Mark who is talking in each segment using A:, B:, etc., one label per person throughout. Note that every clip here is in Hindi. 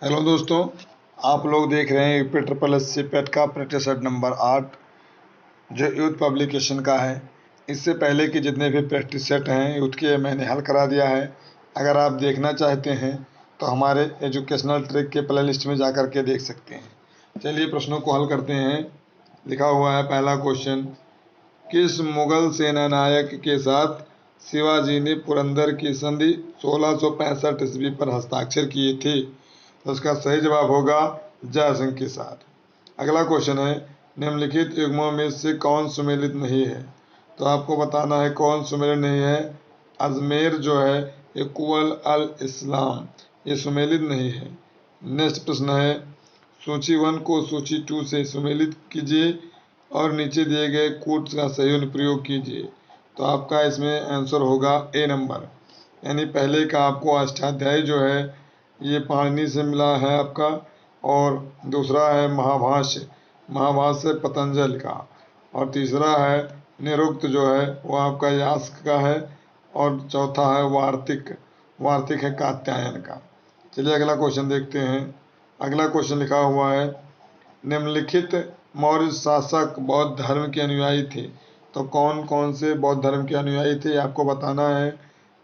A: हेलो दोस्तों, आप लोग देख रहे हैं यूपी ट्रिपल एस सी पेट का प्रैक्टिस सेट नंबर 8 जो यूथ पब्लिकेशन का है। इससे पहले कि जितने भी प्रैक्टिस सेट हैं यूथ के मैंने हल करा दिया है। अगर आप देखना चाहते हैं तो हमारे एजुकेशनल ट्रिक के प्ले लिस्ट में जा कर के देख सकते हैं। चलिए प्रश्नों को हल करते हैं। लिखा हुआ है पहला क्वेश्चन, किस मुगल सेनानायक के साथ शिवाजी ने पुरंदर की संधि 1665 ईस्वी पर हस्ताक्षर किए थे? तो इसका सही जवाब होगा जय सिंह के साथ। अगला क्वेश्चन है, निम्नलिखित युग्मों में से कौन सुमेलित नहीं है? तो आपको बताना है कौन सुमेलित नहीं है। अजमेर जो है ये कुवल अल इस्लाम, ये सुमेलित नहीं है। नेक्स्ट प्रश्न है, सूची 1 को सूची 2 से सुमेलित कीजिए और नीचे दिए गए कोट्स का सही अनुप्रयोग कीजिए। तो आपका इसमें आंसर होगा ए नंबर, यानी पहले का आपको अष्टाध्यायी जो है ये पाणिनि से मिला है आपका, और दूसरा है महाभाष्य, महाभाष्य पतंजल का, और तीसरा है निरुक्त जो है वो आपका यास्क का है, और चौथा है वार्तिक, वार्तिक है कात्यायन का। चलिए अगला क्वेश्चन देखते हैं। अगला क्वेश्चन लिखा हुआ है, निम्नलिखित मौर्य शासक बौद्ध धर्म के अनुयायी थे? तो कौन कौन से बौद्ध धर्म के अनुयायी थे आपको बताना है।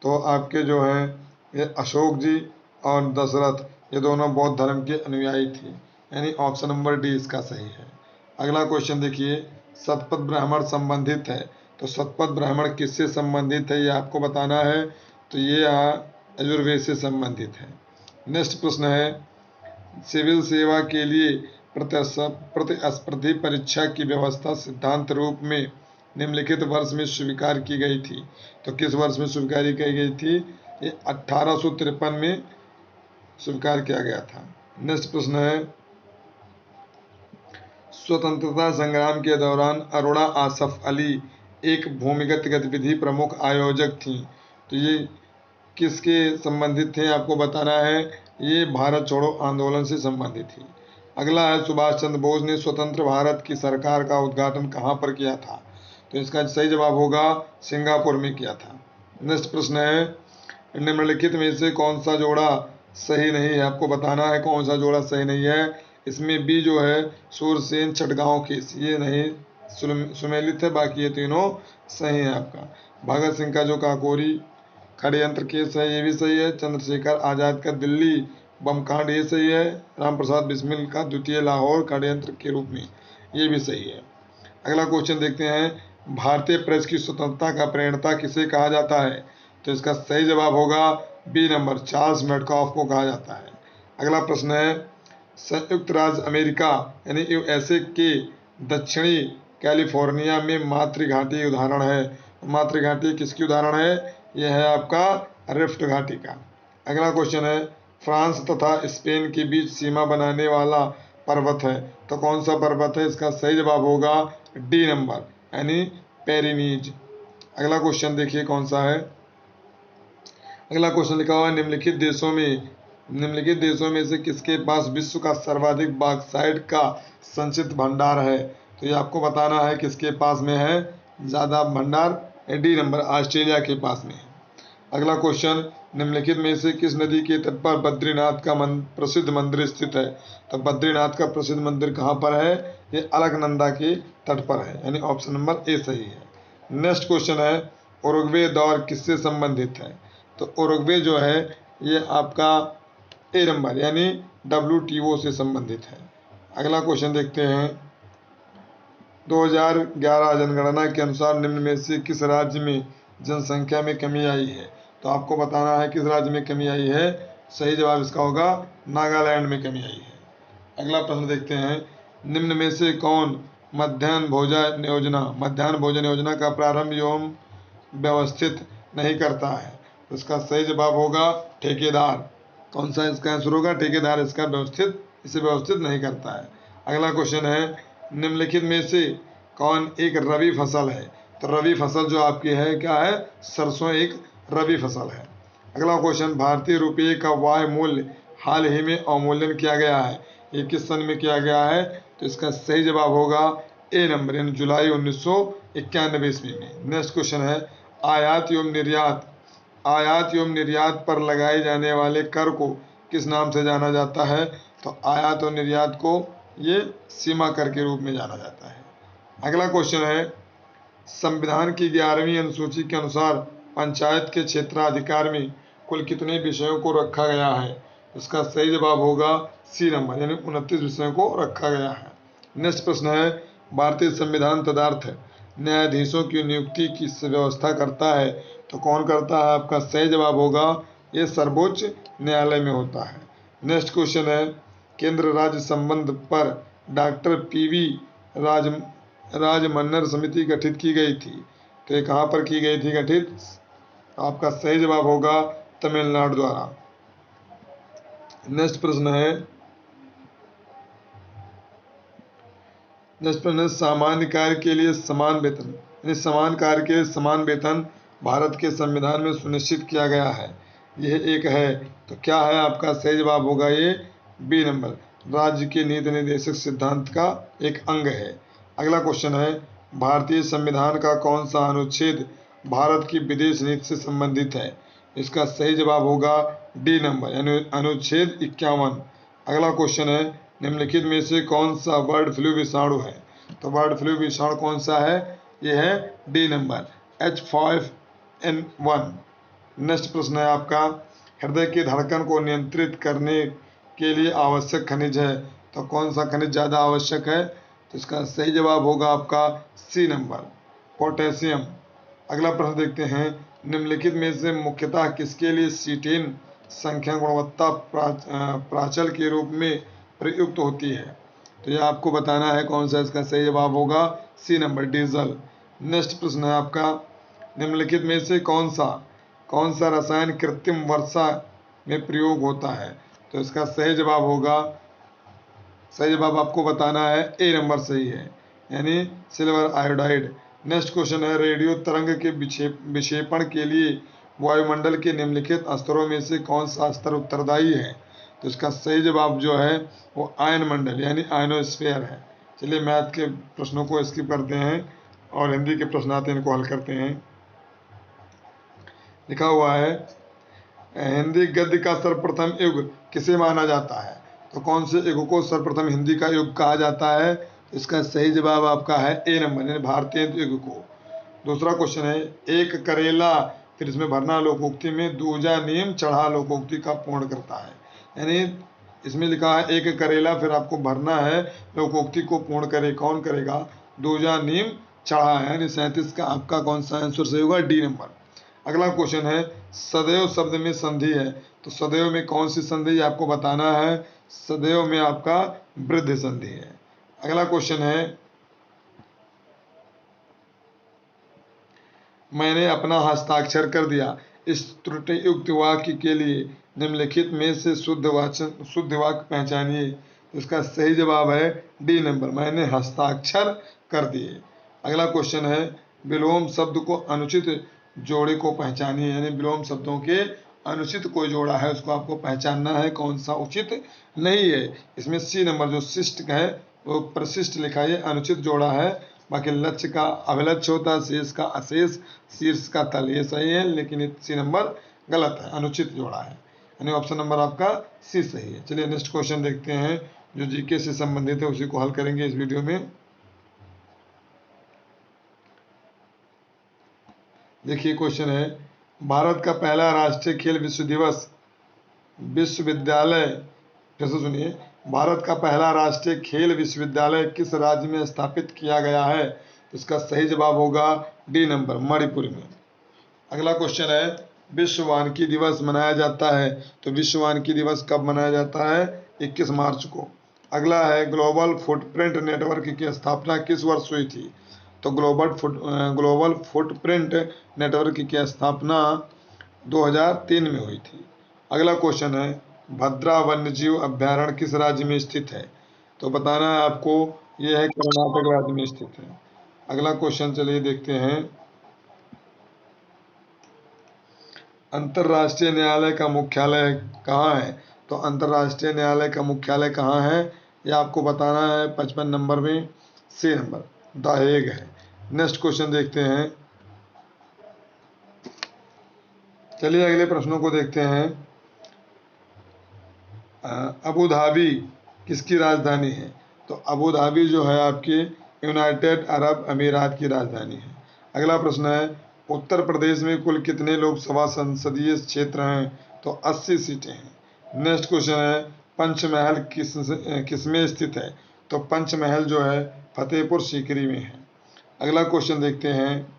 A: तो आपके जो हैं ये अशोक जी और दशरथ, ये दोनों बौद्ध धर्म के अनुयायी थे, यानी ऑप्शन नंबर डी इसका सही है। अगला क्वेश्चन देखिए, शतपथ ब्राह्मण संबंधित है, तो शतपथ ब्राह्मण किससे संबंधित है ये आपको बताना है। तो ये यजुर्वेद से संबंधित है। नेक्स्ट प्रश्न है, सिविल सेवा के लिए प्रतिस्पर्धी परीक्षा की व्यवस्था सिद्धांत रूप में निम्नलिखित वर्ष में स्वीकार की गई थी? तो किस वर्ष में स्वीकार की गई थी? ये 1853 में स्वीकार किया गया था। नेक्स्ट प्रश्न है, स्वतंत्रता संग्राम के दौरान अरुणा आसफ अली एक भूमिगत गतिविधि प्रमुख आयोजक थी। तो ये किसके संबंधित थे आपको बताना है। ये भारत छोड़ो आंदोलन से संबंधित थी। अगला है, सुभाष चंद्र बोस ने स्वतंत्र भारत की सरकार का उद्घाटन कहाँ पर किया था? तो इसका सही जवाब होगा सिंगापुर में किया था। नेक्स्ट प्रश्न है, निम्नलिखित में से कौन सा जोड़ा सही नहीं है? आपको बताना है कौन सा जोड़ा सही नहीं है। इसमें बी जो है सूरसेन चटगांव केस, ये नहीं सुमेलित है, बाकी ये तीनों सही है आपका। भगत सिंह का जो काकोरी षड्यंत्र केस है ये भी सही है। चंद्रशेखर आजाद का दिल्ली बम कांड ये सही है। राम प्रसाद बिस्मिल का द्वितीय लाहौर षड्यंत्र के रूप में, ये भी सही है। अगला क्वेश्चन देखते हैं, भारतीय प्रेस की स्वतंत्रता का प्रणेता किसे कहा जाता है? तो इसका सही जवाब होगा बी नंबर, चार्ल्स मेडकॉफ को कहा जाता है। अगला प्रश्न है, संयुक्त राज्य अमेरिका यानी यूएसए के दक्षिणी कैलिफोर्निया में मातृ घाटी उदाहरण है। मातृ घाटी किसकी उदाहरण है? यह है आपका रिफ्ट घाटी का। अगला क्वेश्चन है, फ्रांस तथा स्पेन के बीच सीमा बनाने वाला पर्वत है, तो कौन सा पर्वत है? इसका सही जवाब होगा डी नंबर, यानी पेरिनीज। अगला क्वेश्चन देखिए कौन सा है। अगला क्वेश्चन लिखा हुआ है, निम्नलिखित देशों में से किसके पास विश्व का सर्वाधिक बॉक्साइट का संचित भंडार है? तो ये आपको बताना है किसके पास में है ज़्यादा भंडार। डी नंबर, ऑस्ट्रेलिया के पास में है। अगला क्वेश्चन, निम्नलिखित में से किस नदी के तट पर बद्रीनाथ का प्रसिद्ध मंदिर स्थित है? तो बद्रीनाथ का प्रसिद्ध मंदिर कहाँ पर है? ये अलकनंदा के तट पर है, यानी ऑप्शन नंबर ए सही है। नेक्स्ट क्वेश्चन है, उरुग्वे दौर किससे संबंधित है? तो उरुग्वे जो है ये आपका ए नंबर, यानी WTO से संबंधित है। अगला क्वेश्चन देखते हैं, 2011 जनगणना के अनुसार निम्न में से किस राज्य में जनसंख्या में कमी आई है? तो आपको बताना है किस राज्य में कमी आई है। सही जवाब इसका होगा नागालैंड में कमी आई है। अगला प्रश्न देखते हैं, निम्न में से कौन मध्याह्न भोजन योजना का प्रारंभ एवं व्यवस्थित नहीं करता है? तो इसका सही जवाब होगा ठेकेदार। कौन सा इसका आंसर होगा? ठेकेदार इसे व्यवस्थित नहीं करता है। अगला क्वेश्चन है, निम्नलिखित में से कौन एक रबी फसल है? तो रबी फसल जो आपकी है क्या है? सरसों एक रबी फसल है। अगला क्वेश्चन, भारतीय रुपये का वाह मूल्य हाल ही में अवमूल्यन किया गया है, ये किस सन में किया गया है? तो इसका सही जवाब होगा ए नंबर, यानी जुलाई 1991 ईस्वी में। नेक्स्ट क्वेश्चन है, आयात एवं निर्यात पर लगाए जाने वाले कर को किस नाम से जाना जाता है? तो आयात और निर्यात को ये सीमा कर के रूप में जाना जाता है। अगला क्वेश्चन है, संविधान की 11वीं अनुसूची के अनुसार पंचायत के क्षेत्राधिकार में कुल कितने विषयों को रखा गया है? इसका सही जवाब होगा सी नंबर, यानी 29 विषयों को रखा गया है। नेक्स्ट प्रश्न है, भारतीय संविधान तदर्थ न्यायाधीशों की नियुक्ति की व्यवस्था करता है, तो कौन करता है? आपका सही जवाब होगा ये सर्वोच्च न्यायालय में होता है। नेक्स्ट क्वेश्चन है, केंद्र राज्य संबंध पर डॉक्टर पीवी राजमन्नर समिति गठित की गई थी, तो ये कहाँ पर की गई थी गठित? आपका सही जवाब होगा तमिलनाडु द्वारा। नेक्स्ट प्रश्न है, सामान्य कार्य के लिए समान वेतन, यानी समान कार्य के लिए समान वेतन भारत के संविधान में सुनिश्चित किया गया है, यह एक है, तो क्या है? आपका सही जवाब होगा ये बी नंबर, राज्य के नीति निर्देशक सिद्धांत का एक अंग है। अगला क्वेश्चन है, भारतीय संविधान का कौन सा अनुच्छेद भारत की विदेश नीति से संबंधित है? इसका सही जवाब होगा डी नंबर, यानी अनुच्छेद 51। अगला क्वेश्चन है, निम्नलिखित में से कौन सा बर्ड फ्लू विषाणु है? तो बर्ड फ्लू विषाणु कौन सा है? यह है डी नंबर, H5N1। नेक्स्ट प्रश्न है आपका, हृदय की धड़कन को नियंत्रित करने के लिए आवश्यक खनिज है, तो कौन सा खनिज ज़्यादा आवश्यक है? तो इसका सही जवाब होगा आपका सी नंबर, पोटेशियम। अगला प्रश्न देखते हैं, निम्नलिखित में से मुख्यतः किसके लिए सीटेन संख्या गुणवत्ता प्राचल के रूप में प्रयुक्त होती है? तो यह आपको बताना है कौन सा, इसका सही जवाब होगा सी नंबर, डीजल। नेक्स्ट प्रश्न है आपका, निम्नलिखित में से कौन सा रसायन कृत्रिम वर्षा में प्रयोग होता है? तो इसका सही जवाब होगा, सही जवाब आपको बताना है ए नंबर सही है, यानी सिल्वर आयोडाइड। नेक्स्ट क्वेश्चन है, रेडियो तरंग के विक्षेपण के लिए वायुमंडल के निम्नलिखित स्तरों में से कौन सा स्तर उत्तरदायी है? तो इसका सही जवाब जो है वो आयन मंडल यानी आयनोस्फीयर है। चलिए मैथ के प्रश्नों को स्किप करते हैं और हिंदी के प्रश्न आते हैं, इनको हल करते हैं। लिखा हुआ है, हिंदी गद्य का सर्वप्रथम युग किसे माना जाता है? तो कौन से युग को सर्वप्रथम हिंदी का युग कहा जाता है? इसका सही जवाब आपका है ए नंबर, यानी भारतीय युग को। दूसरा क्वेश्चन है, एक करेला, फिर इसमें भरना लोकोक्ति में दूजा नीम चढ़ा लोकोक्ति का पूर्ण करता है, यानी इसमें लिखा है एक करेला, फिर आपको भरना है लोकोक्ति को पूर्ण करे, कौन करेगा? दूजा नीम चढ़ा, यानी 37 का आपका कौन सा आंसर सही होगा? D number. अगला क्वेश्चन है, सदैव शब्द में संधि है, तो सदैव में कौन सी संधि आपको बताना है? सदैव में आपका वृद्धि संधि है। अगला क्वेश्चन है, मैंने अपना हस्ताक्षर कर दिया, इस त्रुटि युक्त वाक्य के लिए निम्नलिखित में से शुद्ध वाक्य पहचानिए। इसका सही जवाब है डी नंबर, मैंने हस्ताक्षर कर दिए। अगला क्वेश्चन है, विलोम शब्द को अनुचित जोड़े को पहचानिए, यानी विलोम शब्दों के अनुचित कोई जोड़ा है उसको आपको पहचानना है, कौन सा उचित नहीं है। इसमें सी नंबर जो शिष्ट है वो प्रशिष्ट लिखा है, अनुचित जोड़ा है। बाकी लक्ष्य का अभिलक्ष्य होता है, शेष का अशेष, शीर्ष का तल, ये सही है, लेकिन सी नंबर गलत है, अनुचित जोड़ा है, यानी ऑप्शन नंबर आपका सी सही है। चलिए नेक्स्ट क्वेश्चन देखते हैं जो जीके से संबंधित है, उसी को हल करेंगे इस वीडियो में। देखिए क्वेश्चन है, भारत का पहला राष्ट्रीय खेल विश्वविद्यालय, फिर से सुनिए, भारत का पहला राष्ट्रीय खेल विश्वविद्यालय किस राज्य में स्थापित किया गया है? तो इसका सही जवाब होगा डी नंबर, मणिपुर में। अगला क्वेश्चन है, विश्व वानिकी दिवस मनाया जाता है, तो विश्व वानिकी दिवस कब मनाया जाता है? 21 मार्च को। अगला है, ग्लोबल फुटप्रिंट नेटवर्क की स्थापना किस वर्ष हुई थी? तो ग्लोबल फुटप्रिंट नेटवर्क की स्थापना 2003 में हुई थी। अगला क्वेश्चन है, भद्रा वन्यजीव अभ्यारण्य किस राज्य में स्थित है? तो बताना है आपको, यह है कर्नाटक राज्य में स्थित है। अगला क्वेश्चन चलिए देखते हैं, अंतर्राष्ट्रीय न्यायालय का मुख्यालय कहाँ है? तो अंतर्राष्ट्रीय न्यायालय का मुख्यालय कहाँ है यह आपको बताना है, 55 नंबर में, सी नंबर, द हेग है। नेक्स्ट क्वेश्चन देखते हैं, चलिए अगले प्रश्नों को देखते हैं। अबू धाबी किसकी राजधानी है? तो अबू धाबी जो है आपके यूनाइटेड अरब अमीरात की राजधानी है। अगला प्रश्न है, उत्तर प्रदेश में कुल कितने लोकसभा संसदीय क्षेत्र हैं? तो 80 सीटें हैं। नेक्स्ट क्वेश्चन है, पंचमहल किसमें स्थित है? तो पंचमहल जो है फतेहपुर सीकरी में है। अगला क्वेश्चन देखते हैं,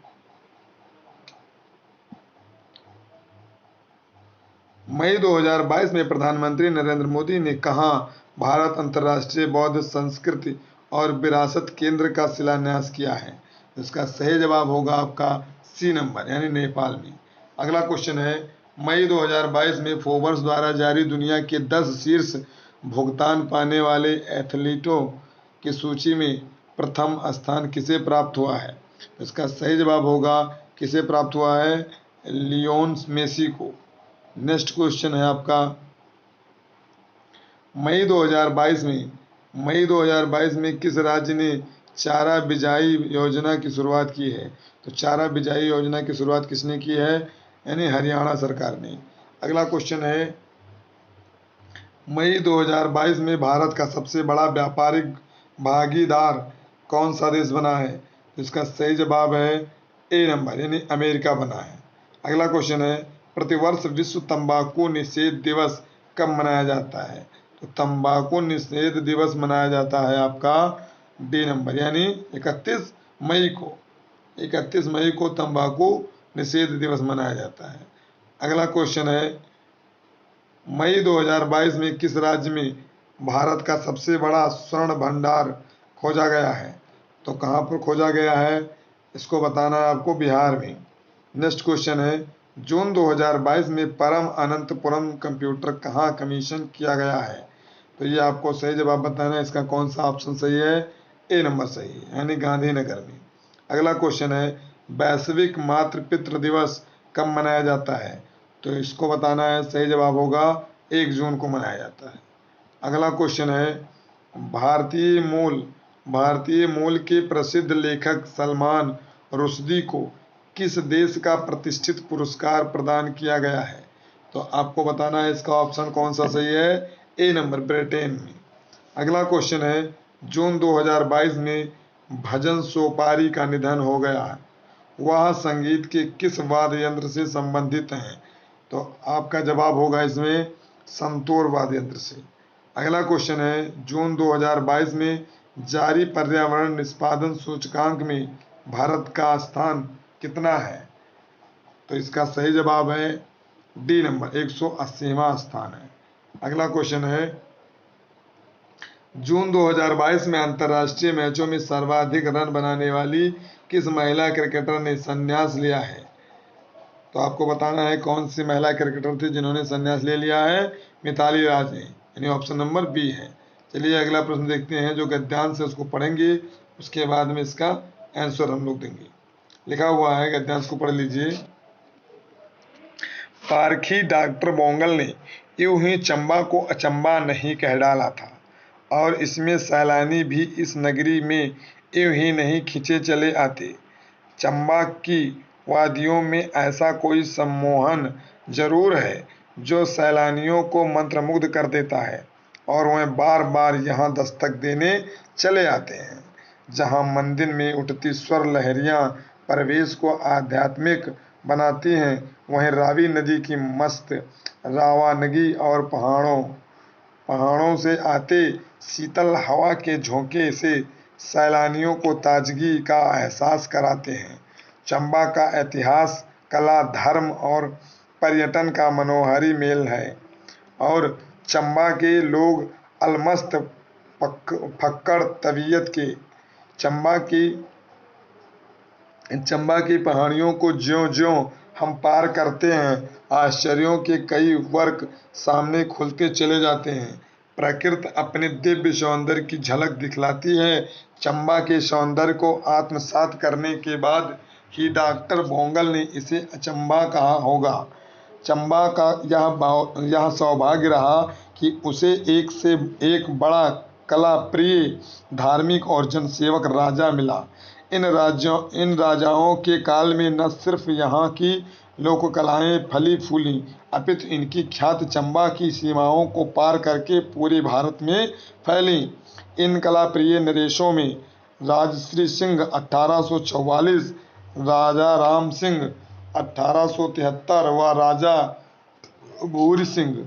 A: मई 2022 में प्रधानमंत्री नरेंद्र मोदी ने कहाँ भारत अंतर्राष्ट्रीय बौद्ध संस्कृति और विरासत केंद्र का शिलान्यास किया है? इसका सही जवाब होगा आपका सी नंबर, यानी नेपाल में। अगला क्वेश्चन है, मई 2022 में फोर्ब्स द्वारा जारी दुनिया के 10 शीर्ष भुगतान पाने वाले एथलीटों की सूची में प्रथम स्थान किसे प्राप्त हुआ है? इसका सही जवाब होगा, किसे प्राप्त हुआ है? लियोन मेसी को। नेक्स्ट क्वेश्चन है आपका, मई 2022 में किस राज्य ने चारा बिजाई योजना की शुरुआत की है? तो चारा बिजाई योजना की शुरुआत किसने की है? यानी हरियाणा सरकार ने। अगला क्वेश्चन है, मई 2022 में भारत का सबसे बड़ा व्यापारिक भागीदार कौन सा देश बना है? इसका सही जवाब है ए नंबर, यानी अमेरिका बना है। अगला क्वेश्चन है, प्रतिवर्ष विश्व तंबाकू निषेध दिवस कब मनाया जाता है? तो तंबाकू निषेध दिवस मनाया जाता है आपका डी नंबर, यानी 31 मई को। 31 मई को तंबाकू निषेध दिवस मनाया जाता है। अगला क्वेश्चन है, मई 2022 में किस राज्य में भारत का सबसे बड़ा स्वर्ण भंडार खोजा गया है? तो कहाँ पर खोजा गया है? इसको बताना है आपको, बिहार में। नेक्स्ट क्वेश्चन है, जून 2022 में परम अनंतपुरम कंप्यूटर कहाँ कमीशन किया गया है? तो ये आपको सही जवाब बताना है, इसका कौन सा ऑप्शन सही है? ए नंबर सही है, यानी गांधीनगर में। अगला क्वेश्चन है, वैश्विक मातृ पितृ दिवस कब मनाया जाता है? तो इसको बताना है, सही जवाब होगा 1 जून को मनाया जाता है। अगला क्वेश्चन है, भारतीय मूल के प्रसिद्ध लेखक सलमान रुश्दी को किस देश का प्रतिष्ठित पुरस्कार प्रदान किया गया है? तो आपको बताना है, इसका ऑप्शन कौन सा सही है? ए नंबर, ब्रिटेन में। अगला क्वेश्चन है, जून 2022 में भजन सोपारी का निधन हो गया है, वह संगीत के किस वाद्य यंत्र से संबंधित हैं? तो आपका जवाब होगा इसमें संतूर वाद्य यंत्र से। अगला क्वेश्चन है, जून 2022 में जारी पर्यावरण निष्पादन सूचकांक में भारत का स्थान कितना है? तो इसका सही जवाब है डी नंबर, 180वां स्थान है। अगला क्वेश्चन है, जून 2022 में अंतर्राष्ट्रीय मैचों में सर्वाधिक रन बनाने वाली किस महिला क्रिकेटर ने संन्यास लिया है? तो आपको बताना है कौन सी महिला क्रिकेटर थी जिन्होंने संन्यास ले लिया है? मिताली राज ने, यानी ऑप्शन नंबर बी है। चलिए अगला प्रश्न देखते हैं, जो गद्यांश है उसको पढ़ेंगे, उसके बाद में इसका आंसर हम लोग देंगे। लिखा हुआ है, गद्यांश को पढ़ लीजिए। पारखी डॉक्टर बोंगल ने यूं ही चंबा को अचंबा नहीं कह डाला था, और इसमें सैलानी भी इस नगरी में यूं ही नहीं खिंचे चले आते। चंबा की वादियों में ऐसा कोई सम्मोहन जरूर है जो सैलानियों को मंत्रमुग्ध कर देता है, और वह बार बार यहाँ दस्तक देने चले आते हैं। जहाँ मंदिर में उठती स्वर लहरियाँ परिवेश को आध्यात्मिक बनाती हैं, वहीं रावी नदी की मस्त रावानगी और पहाड़ों से आते शीतल हवा के झोंके से सैलानियों को ताजगी का एहसास कराते हैं। चंबा का इतिहास, कला, धर्म और पर्यटन का मनोहारी मेल है, और चंबा के लोग अलमस्त फक्कड़ तबीयत के चंबा की पहाड़ियों को ज्यों-ज्यों हम पार करते हैं, आश्चर्यों के कई वर्ग सामने खुलते चले जाते हैं। प्रकृति अपने दिव्य सौंदर्य की झलक दिखलाती है। चंबा के सौंदर्य को आत्मसात करने के बाद ही डॉक्टर बोंगल ने इसे अचंबा कहा होगा। चंबा का यह सौभाग्य रहा कि उसे एक से एक बड़ा कला प्रिय, धार्मिक और जनसेवक राजा मिला। इन राजाओं के काल में न सिर्फ यहाँ की लोक कलाएं फली फूली, अपितु इनकी ख्याति चंबा की सीमाओं को पार करके पूरे भारत में फैली। इन कला प्रिय नरेशों में राजश्री सिंह 1844, राजा राम सिंह 1873 व राजा भूरी सिंह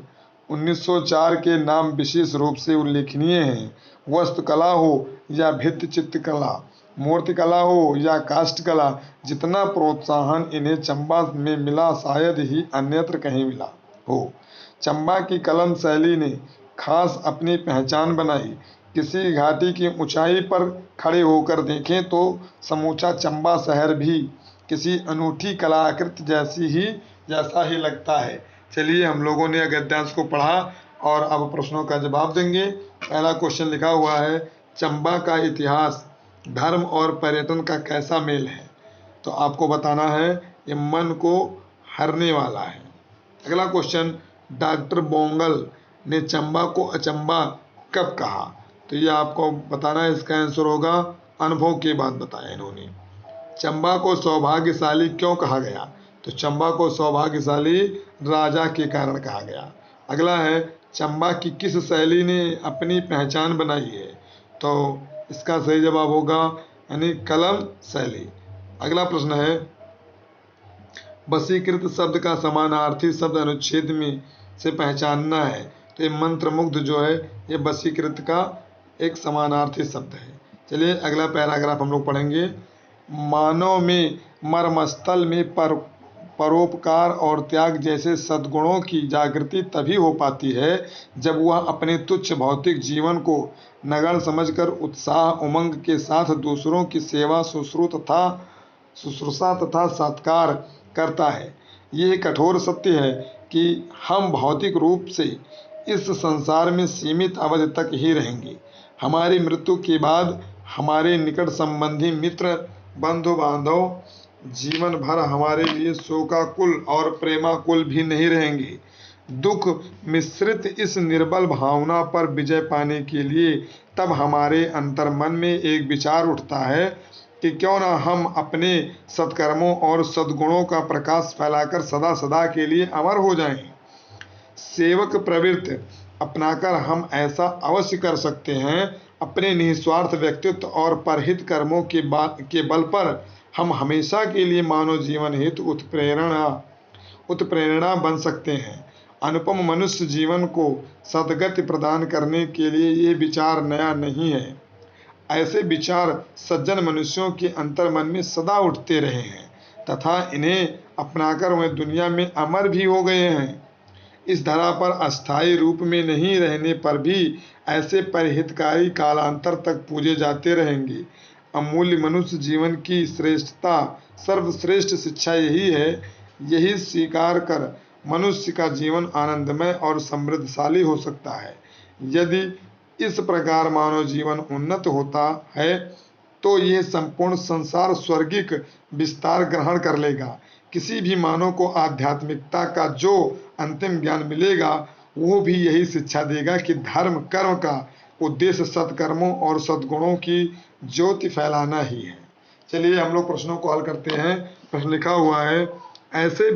A: 1904 के नाम विशेष रूप से उल्लेखनीय हैं। वस्तुकला हो या भित्ति चित्रकला, मूर्तिकला हो या काष्ठकला, जितना प्रोत्साहन इन्हें चंबा में मिला शायद ही अन्यत्र कहीं मिला हो। चंबा की कलम शैली ने खास अपनी पहचान बनाई। किसी घाटी की ऊंचाई पर खड़े होकर देखें तो समूचा चंबा शहर भी किसी अनूठी कलाकृति जैसा ही लगता है। चलिए, हम लोगों ने गद्यांश को पढ़ा और अब प्रश्नों का जवाब देंगे। पहला क्वेश्चन लिखा हुआ है, चंबा का इतिहास धर्म और पर्यटन का कैसा मेल है? तो आपको बताना है ये मन को हरने वाला है। अगला क्वेश्चन, डॉक्टर बोंगल ने चंबा को अचंबा कब कहा? तो ये आपको बताना है। इसका आंसर होगा अनुभव के बाद बताया इन्होंने। चंबा को सौभाग्यशाली क्यों कहा गया? तो चंबा को सौभाग्यशाली राजा के कारण कहा गया। अगला है, चंबा की किस शैली ने अपनी पहचान बनाई है? तो इसका सही जवाब होगा यानी कलम शैली। अगला प्रश्न है, वशीकृत शब्द का समानार्थी शब्द अनुच्छेद में से पहचानना है। तो ये मंत्रमुग्ध जो है ये वशीकृत का एक समानार्थी शब्द है। चलिए, अगला पैराग्राफ हम लोग पढ़ेंगे। मानव में मर्मस्थल में परोपकार और त्याग जैसे सद्गुणों की जागृति तभी हो पाती है जब वह अपने तुच्छ भौतिक जीवन को नगण्य समझकर उत्साह उमंग के साथ दूसरों की सेवा शुश्रूषा तथा सत्कार करता है। यह कठोर सत्य है कि हम भौतिक रूप से इस संसार में सीमित अवधि तक ही रहेंगे। हमारी मृत्यु के बाद हमारे निकट संबंधी मित्र बंधु बांधव जीवन भर हमारे लिए शोकाकुल और प्रेमाकुल भी नहीं रहेंगे। दुख मिश्रित इस निर्बल भावना पर विजय पाने के लिए तब हमारे अंतर्मन में एक विचार उठता है कि क्यों न हम अपने सत्कर्मों और सद्गुणों का प्रकाश फैलाकर सदा सदा के लिए अमर हो जाएं। सेवक प्रवृत्ति अपनाकर हम ऐसा अवश्य कर सकते हैं। अपने निस्वार्थ व्यक्तित्व और परहित कर्मों के बल पर हम हमेशा के लिए मानव जीवन हेतु उत्प्रेरणा बन सकते हैं। अनुपम मनुष्य जीवन को सद्गति प्रदान करने के लिए ये विचार नया नहीं है। ऐसे विचार सज्जन मनुष्यों के अंतर्मन में सदा उठते रहे हैं तथा इन्हें अपनाकर वे दुनिया में अमर भी हो गए हैं। इस धरा पर अस्थायी रूप में नहीं रहने पर भी ऐसे परहितकारी कालांतर तक पूजे जाते रहेंगे। अमूल्य मनुष्य जीवन की श्रेष्ठता, सर्वश्रेष्ठ शिक्षा यही है। यही स्वीकार कर मनुष्य का जीवन आनंदमय और समृद्धशाली हो सकता है। यदि इस प्रकार मानव जीवन उन्नत होता है तो यह संपूर्ण संसार स्वर्गिक विस्तार ग्रहण कर लेगा। किसी भी मानव को आध्यात्मिकता का जो अंतिम ज्ञान मिलेगा वो भी यही शिक्षा देगा कि धर्म कर्म का उद्देश्य सत्कर्मों और सद्गुणों की ज्योति फैलाना ही है। चलिए, हम लोग प्रश्नों को हल करते हैं। प्रश्न लिखा हुआ है, ऐसे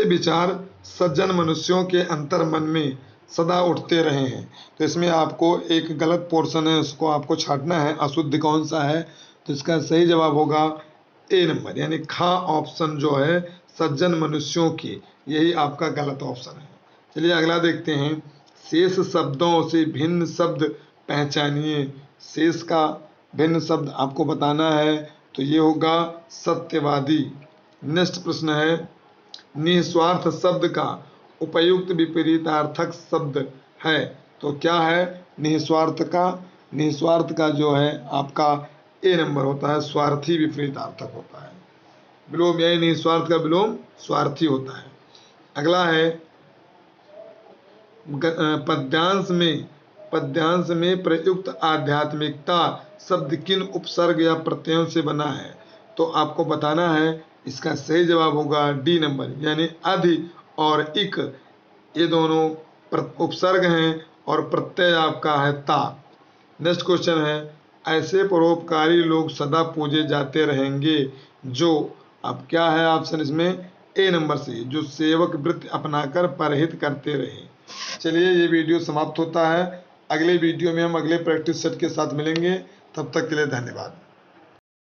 A: विचार सज्जन मनुष्यों के अंतर्मन में सदा उठते रहे हैं। तो इसमें आपको एक गलत पोर्शन है, उसको आपको छांटना है। अशुद्ध कौन सा है? तो इसका सही जवाब होगा ए नंबर, यानी खा ऑप्शन जो है सज्जन मनुष्यों की, यही आपका गलत ऑप्शन है। चलिए, अगला देखते हैं। शेष शब्दों से भिन्न शब्द पहचानिए। शेष का भिन्न शब्द आपको बताना है, तो ये होगा सत्यवादी। नेक्स्ट प्रश्न है, निस्वार्थ शब्द का उपयुक्त विपरीतार्थक शब्द है। तो क्या है निस्वार्थ का? निस्वार्थ का जो है आपका ए नंबर होता है, स्वार्थी विपरीतार्थक होता है। विलोम, यानी निस्वार्थ का विलोम स्वार्थी होता है। अगला है, पद्यांश में प्रयुक्त आध्यात्मिकता शब्द किन उपसर्ग या प्रत्ययों से बना है? तो आपको बताना है। इसका सही जवाब होगा डी नंबर, यानी अधि और इक, ये दोनों उपसर्ग हैं और प्रत्यय आपका है ता। नेक्स्ट क्वेश्चन है, ऐसे परोपकारी लोग सदा पूजे जाते रहेंगे जो अब क्या है ऑप्शन इसमें? ए नंबर सी, जो सेवक वृत्ति अपनाकर परहित करते रहे। चलिए ये वीडियो समाप्त होता है। अगले वीडियो में हम अगले प्रैक्टिस सेट के साथ मिलेंगे। तब तक के लिए धन्यवाद।